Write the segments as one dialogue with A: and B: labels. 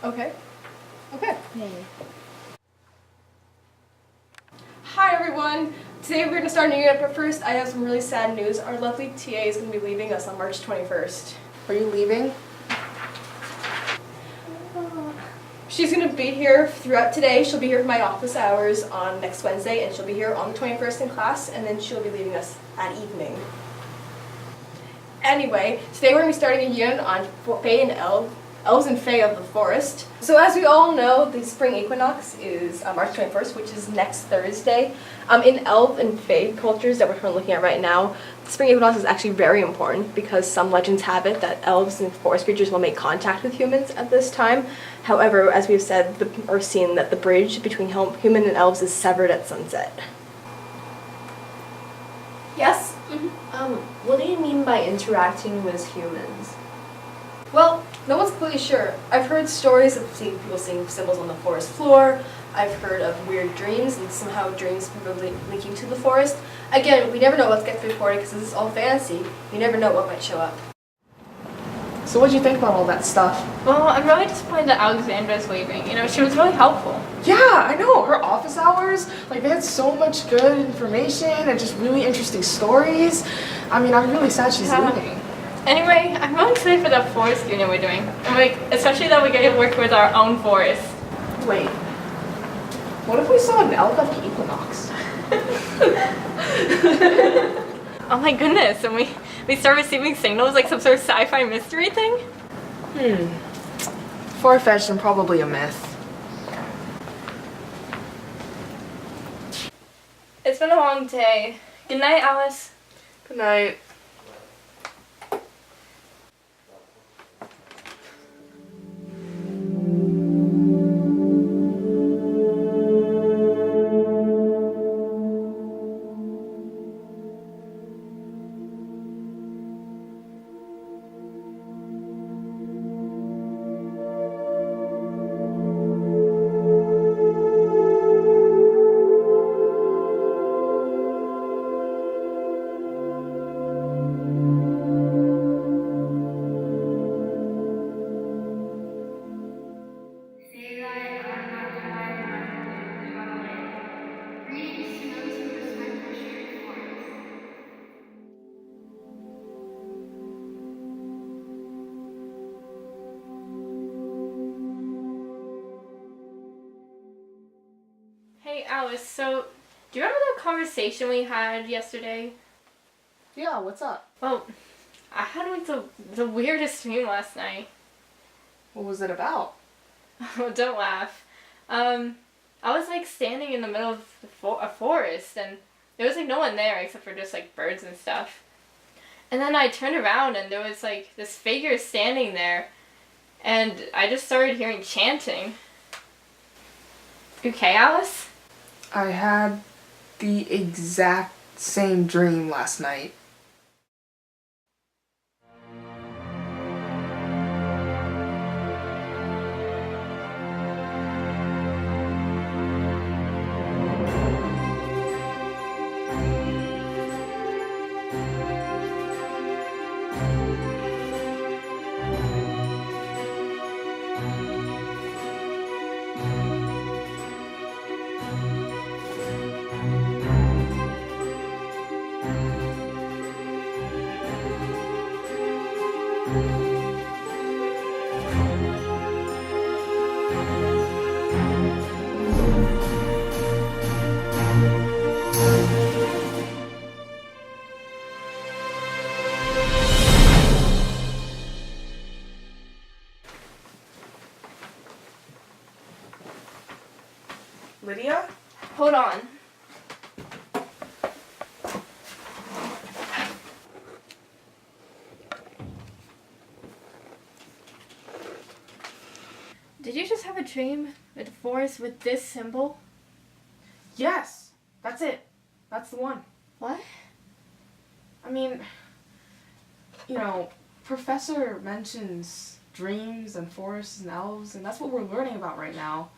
A: Okay. Okay.
B: Hey.
A: Hi everyone! Today we're going to start a new unit, but first I have some really sad news. Our lovely TA is going to be leaving us on March 21st.
C: Are you leaving?
A: She's going to be here throughout today. She'll be here for my office hours on next Wednesday, and she'll be here on the 21st in class, and then she'll be leaving us that evening. Anyway, today we're going to be starting a unit on Fae and Elves and Fae of the Forest. So as we all know, the spring equinox is March 21st, which is next Thursday. In Elf and Fae cultures that we're currently looking at right now, the spring equinox is actually very important because some legends have it that elves and forest creatures will make contact with humans at this time. However, as we've said or seen, that the bridge between human and elves is severed at sunset. Yes?
B: What do you mean by interacting with humans?
A: Well, no one's completely sure. I've heard stories of people seeing symbols on the forest floor. I've heard of weird dreams and somehow dreams probably linking to the forest. Again, we never know what gets reported because this is all fantasy. You never know what might show up.
C: So what'd you think about all that stuff?
D: Well, I'm really disappointed that Alexandra's leaving. You know, she was really helpful.
C: Yeah, I know. Her office hours, like, they had so much good information and just really interesting stories. I mean, I'm really sad she's leaving.
D: Anyway, I'm really excited for that forest unit we're doing. And especially that we get to work with our own forest.
C: Wait, what if we saw an elf at the equinox?
D: Oh my goodness, and we start receiving signals like some sort of sci-fi mystery thing?
C: Far-fetched and probably a myth.
D: It's been a long day. Good night, Alice.
C: Good night.
E: Say that I'm not Jedi and I'm blue, how to live. Greetings to those who respect our shared forest.
D: Hey, Alice, so do you remember that conversation we had yesterday?
C: Yeah, what's up?
D: Well, I had like the weirdest dream last night.
C: What was it about?
D: Oh, don't laugh. I was like standing in the middle of a forest and there was like no one there except for just like birds and stuff. And then I turned around and there was like this figure standing there and I just started hearing chanting. Okay, Alice?
C: I had the exact same dream last night. Lydia?
D: Hold on. Did you just have a dream with the forest with this symbol?
C: Yes, that's it. That's the one.
D: What?
C: I mean, you know, Professor mentions dreams and forests and elves, and that's what we're learning about right now.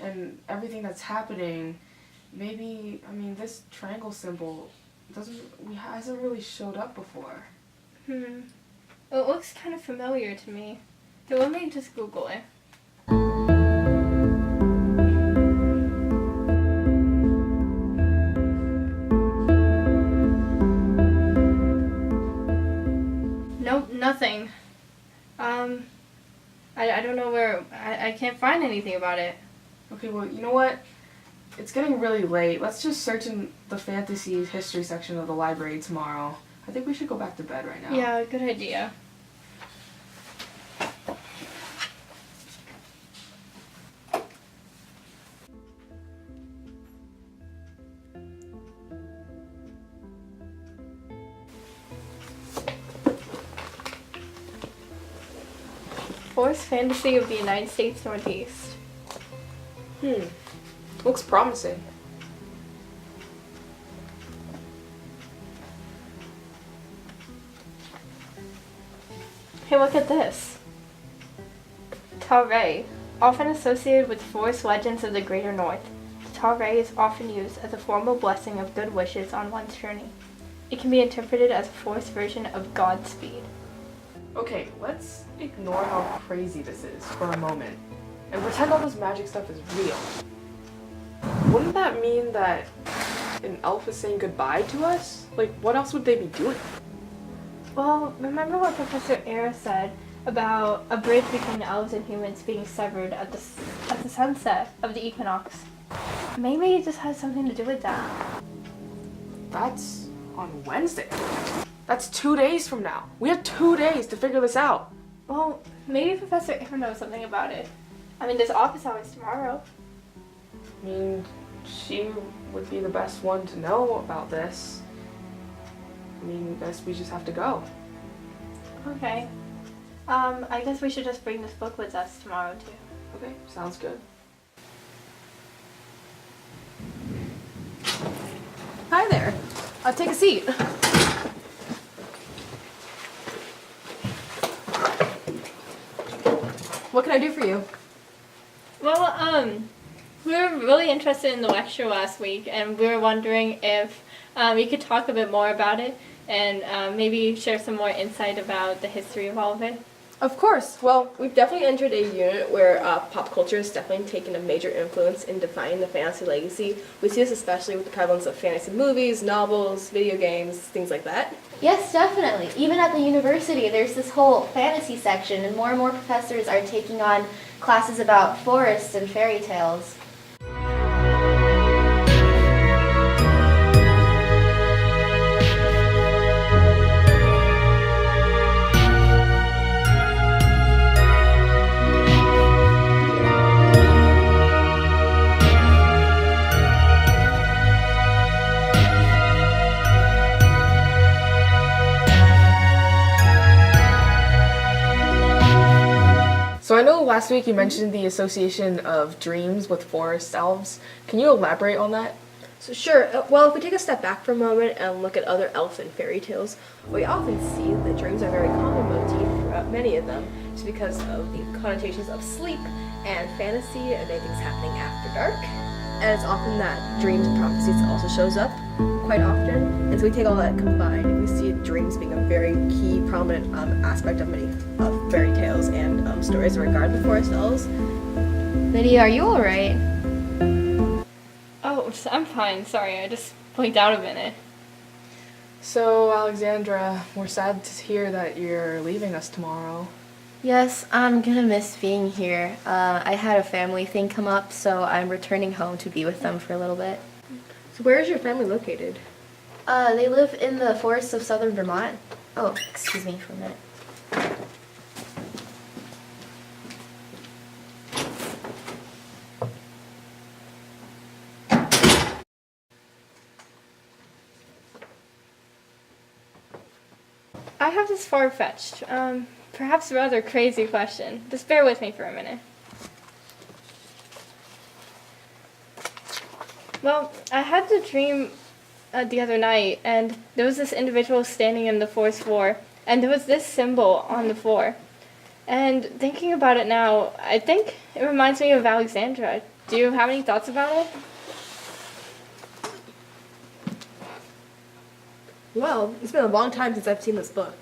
C: And everything that's happening, maybe, I mean, this triangle symbol hasn't really showed up before.
D: Well, it looks kind of familiar to me. So let me just Google it. nothing. I don't know where, I can't find anything about it.
C: Okay, well, you know what? It's getting really late. Let's just search in the fantasy history section of the library tomorrow. I think we should go back to bed right now.
D: Yeah, good idea. Forest Fantasy of the United States Northeast.
C: Looks promising.
D: Hey, look at this. Tauray, often associated with forest legends of the Greater North. Tauray is often used as a formal blessing of good wishes on one's journey. It can be interpreted as a forest version of Godspeed.
C: Okay, let's ignore how crazy this is for a moment and pretend all this magic stuff is real. Wouldn't that mean that an elf is saying goodbye to us? Like, what else would they be doing?
D: Well, remember what Professor Era said about a bridge between elves and humans being severed at the sunset of the equinox? Maybe it just has something to do with that.
C: That's on Wednesday. That's 2 days from now. We have 2 days to figure this out.
D: Well, maybe Professor Era knows something about it. I mean, there's office hours tomorrow.
C: I mean, she would be the best one to know about this. I mean, I guess we just have to go.
D: Okay. I guess we should just bring this book with us tomorrow, too.
C: Okay, sounds good.
A: Hi there. Take a seat. What can I do for you?
D: Well, we were really interested in the lecture last week, and we were wondering if you could talk a bit more about it and maybe share some more insight about the history of all of it.
A: Of course. Well, we've definitely entered a unit where pop culture has definitely taken a major influence in defining the fantasy legacy. We see this especially with the prevalence of fantasy movies, novels, video games, things like that.
B: Yes, definitely. Even at the university, there's this whole fantasy section, and more professors are taking on classes about forests and fairy tales.
C: So I know last week you mentioned the association of dreams with forest elves. Can you elaborate on that?
A: So sure, well, if we take a step back for a moment and look at other elfin fairy tales, we often see that dreams are a very common motif throughout many of them, just because of the connotations of sleep and fantasy and many things happening after dark. And it's often that dreams and prophecies also shows up quite often. And so we take all that combined, and we see dreams being a very key, prominent aspect of many fairy tales and stories regarding the forest elves.
B: Lydia, are you alright?
D: Oh, I'm fine. Sorry, I just blinked out a minute.
C: So, Alexandra, we're sad to hear that you're leaving us tomorrow.
B: Yes, I'm gonna miss being here. I had a family thing come up, so I'm returning home to be with them for a little bit.
A: So where is your family located?
B: They live in the forests of southern Vermont. Oh, excuse me for a minute.
D: I have this far-fetched, perhaps rather crazy question. Just bear with me for a minute. Well, I had the dream the other night, and there was this individual standing in the forest floor, and there was this symbol on the floor. And thinking about it now, I think it reminds me of Alexandra. Do you have any thoughts about it?
A: Well, it's been a long time since I've seen this book.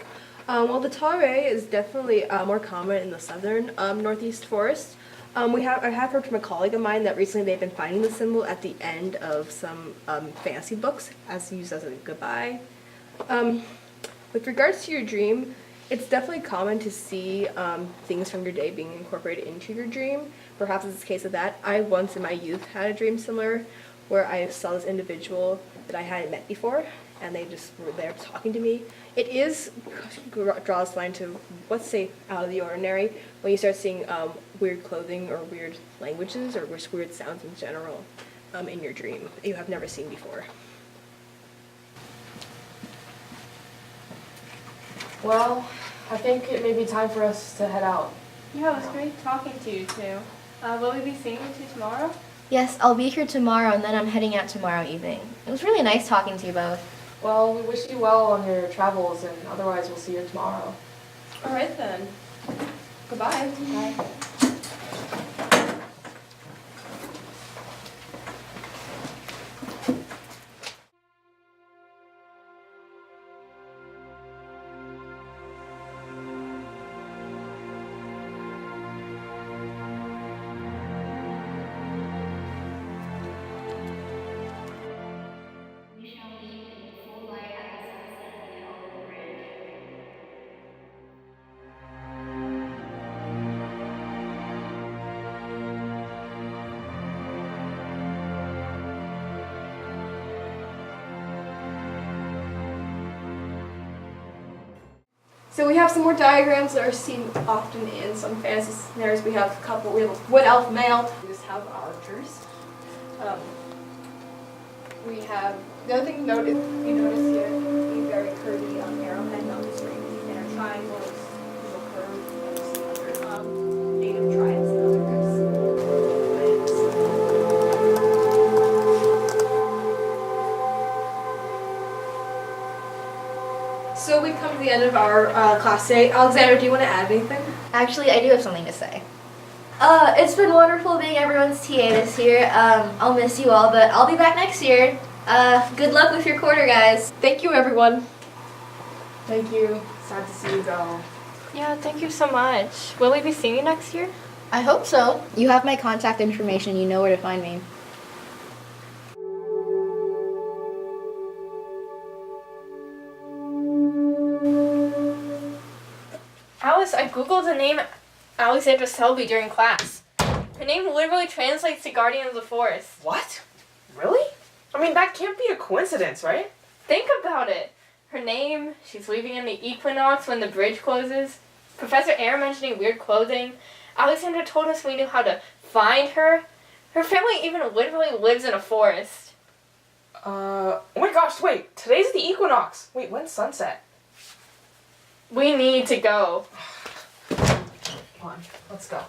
A: Well, the Tauray is definitely more common in the southern northeast forest. I have heard from a colleague of mine that recently they've been finding the symbol at the end of some fantasy books as used as a goodbye. With regards to your dream, It's definitely common to see things from your day being incorporated into your dream. Perhaps it's a case of that. I once in my youth had a dream similar where I saw this individual that I hadn't met before, and they just were there talking to me. It is draws line to what's say out of the ordinary when you start seeing weird clothing or weird languages or just weird sounds in general in your dream that you have never seen before.
C: Well, I think it may be time for us to head out.
D: Yeah, it was great talking to you too. Will we be seeing you two tomorrow?
B: Yes, I'll be here tomorrow, and then I'm heading out tomorrow evening. It was really nice talking to you both.
C: Well, we wish you well on your travels, and otherwise we'll see you tomorrow.
A: All right then. Goodbye.
B: Bye.
E: We shall meet in the full light at the sunset on the Elven Bridge.
A: So we have some more diagrams that are seen often in some fantasy scenarios. We have a couple. We have a wood elf male. We just have archers. We have the other thing you notice here, a very curvy arrowhead on his ring, and our triangles, little curve, and some other native tribes and other groups. So we come to the end of our class today. Alexander, do you want to add anything?
B: Actually, I do have something to say. It's been wonderful being everyone's TA this year. I'll miss you all, but I'll be back next year. Good luck with your quarter, guys.
A: Thank you, everyone.
C: Thank you. Sad to see you go.
D: Yeah, thank you so much. Will we be seeing you next year?
B: I hope so. You have my contact information. You know where to find me.
D: Alice, I googled the name Alexandra Selby during class. Her name literally translates to Guardian of the Forest.
F: What? Really? I mean, that can't be a coincidence, right?
D: Think about it. Her name, she's leaving in the Equinox when the bridge closes. Professor Air mentioning weird clothing. Alexandra told us we knew how to find her. Her family even literally lives in a forest.
F: Oh my gosh, wait. Today's the Equinox. Wait, when's sunset?
D: We need to go.
F: Come on, let's go.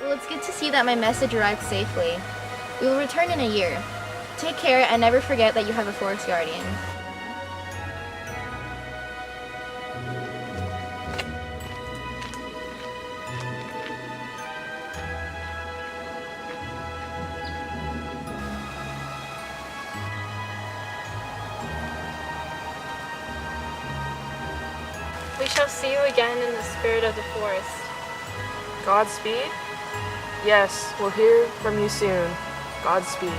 B: Well, it's good to see that my message arrived safely. We will return in a year. Take care and never forget that you have a forest guardian.
D: We shall see you again in the spirit of the forest.
F: Godspeed? Yes, we'll hear from you soon. Godspeed.